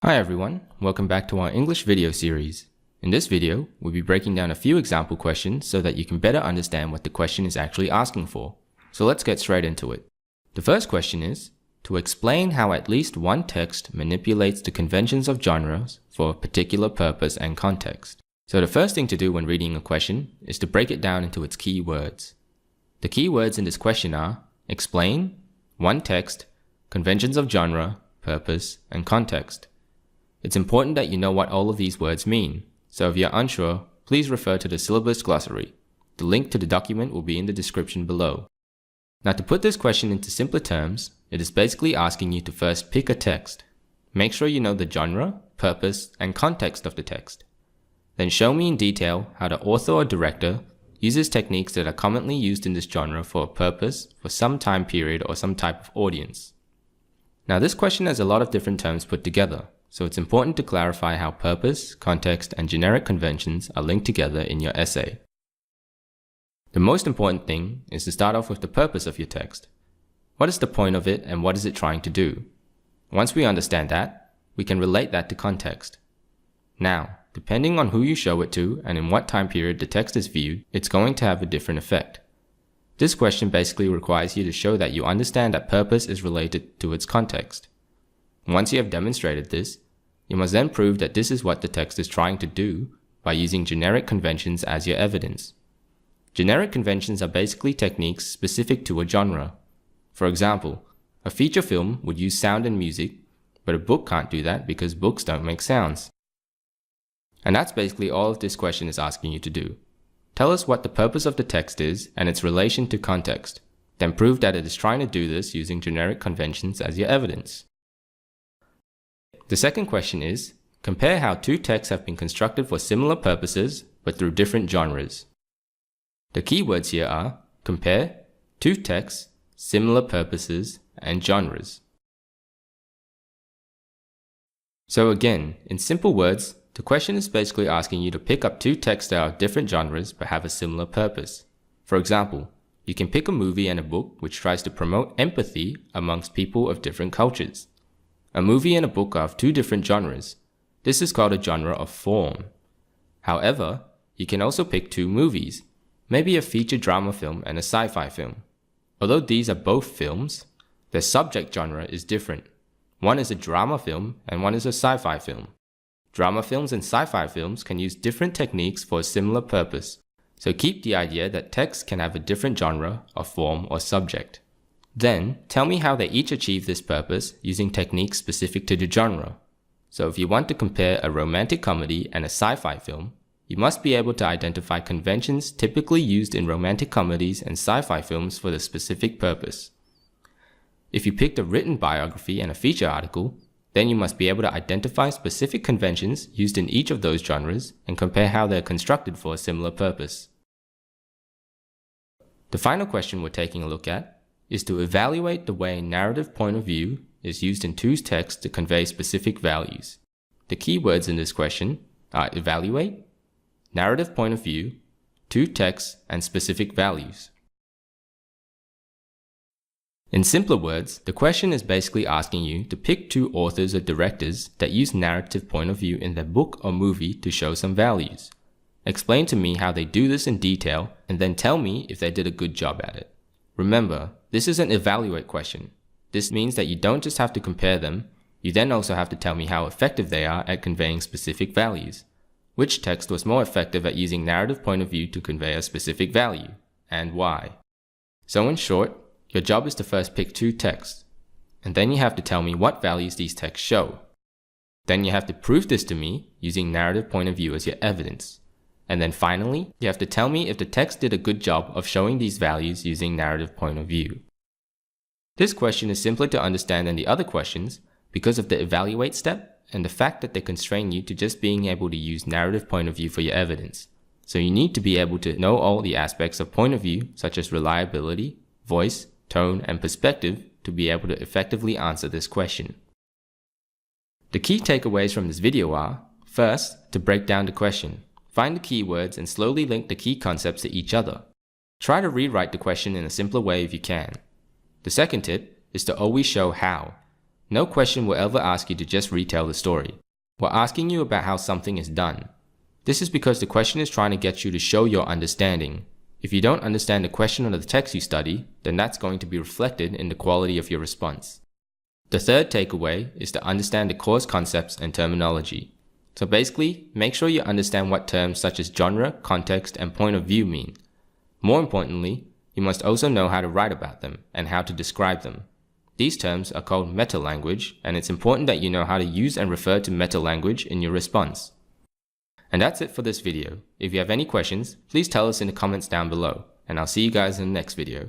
Hi everyone, welcome back to our English video series. In this video, we'll be breaking down a few example questions so that you can better understand what the question is actually asking for. So let's get straight into it. The first question is, to explain how at least one text manipulates the conventions of genres for a particular purpose and context. So the first thing to do when reading a question is to break it down into its key words. The key words in this question are explain, one text, conventions of genre, purpose, and context. It's important that you know what all of these words mean, so if you're unsure, please refer to the syllabus glossary. The link to the document will be in the description below. Now to put this question into simpler terms, it is basically asking you to first pick a text. Make sure you know the genre, purpose, and context of the text. Then show me in detail how the author or director uses techniques that are commonly used in this genre for a purpose, for some time period, or some type of audience. Now this question has a lot of different terms put together, so it's important to clarify how purpose, context, and generic conventions are linked together in your essay. The most important thing is to start off with the purpose of your text. What is the point of it and what is it trying to do? Once we understand that, we can relate that to context. Now, depending on who you show it to and in what time period the text is viewed, it's going to have a different effect. This question basically requires you to show that you understand that purpose is related to its context. Once you have demonstrated this, you must then prove that this is what the text is trying to do by using generic conventions as your evidence. Generic conventions are basically techniques specific to a genre. For example, a feature film would use sound and music, but a book can't do that because books don't make sounds. And that's basically all of this question is asking you to do. Tell us what the purpose of the text is and its relation to context, then prove that it is trying to do this using generic conventions as your evidence. The second question is, compare how two texts have been constructed for similar purposes but through different genres. The key words here are compare, two texts, similar purposes, and genres. So again, in simple words, the question is basically asking you to pick up two texts that are different genres but have a similar purpose. For example, you can pick a movie and a book which tries to promote empathy amongst people of different cultures. A movie and a book are of two different genres. This is called a genre of form. However, you can also pick two movies, maybe a feature drama film and a sci-fi film. Although these are both films, their subject genre is different. One is a drama film and one is a sci-fi film. Drama films and sci-fi films can use different techniques for a similar purpose, so keep the idea that texts can have a different genre of form or subject. Then, tell me how they each achieve this purpose using techniques specific to the genre. So if you want to compare a romantic comedy and a sci-fi film, you must be able to identify conventions typically used in romantic comedies and sci-fi films for the specific purpose. If you picked a written biography and a feature article, then you must be able to identify specific conventions used in each of those genres and compare how they're constructed for a similar purpose. The final question we're taking a look at is to evaluate the way narrative point of view is used in two texts to convey specific values. The key words in this question are evaluate, narrative point of view, two texts, and specific values. In simpler words, the question is basically asking you to pick two authors or directors that use narrative point of view in their book or movie to show some values. Explain to me how they do this in detail and then tell me if they did a good job at it. Remember, this is an evaluate question. This means that you don't just have to compare them, you then also have to tell me how effective they are at conveying specific values. Which text was more effective at using narrative point of view to convey a specific value, and why? So in short, your job is to first pick two texts, and then you have to tell me what values these texts show. Then you have to prove this to me using narrative point of view as your evidence. And then finally, you have to tell me if the text did a good job of showing these values using narrative point of view. This question is simpler to understand than the other questions because of the evaluate step and the fact that they constrain you to just being able to use narrative point of view for your evidence. So you need to be able to know all the aspects of point of view such as reliability, voice, tone, and perspective to be able to effectively answer this question. The key takeaways from this video are, first, to break down the question. Find the keywords and slowly link the key concepts to each other. Try to rewrite the question in a simpler way if you can. The second tip is to always show how. No question will ever ask you to just retell the story. We're asking you about how something is done. This is because the question is trying to get you to show your understanding. If you don't understand the question or the text you study, then that's going to be reflected in the quality of your response. The third takeaway is to understand the course concepts and terminology. So basically, make sure you understand what terms such as genre, context, and point of view mean. More importantly, you must also know how to write about them and how to describe them. These terms are called meta-language, and it's important that you know how to use and refer to meta-language in your response. And that's it for this video. If you have any questions, please tell us in the comments down below, and I'll see you guys in the next video.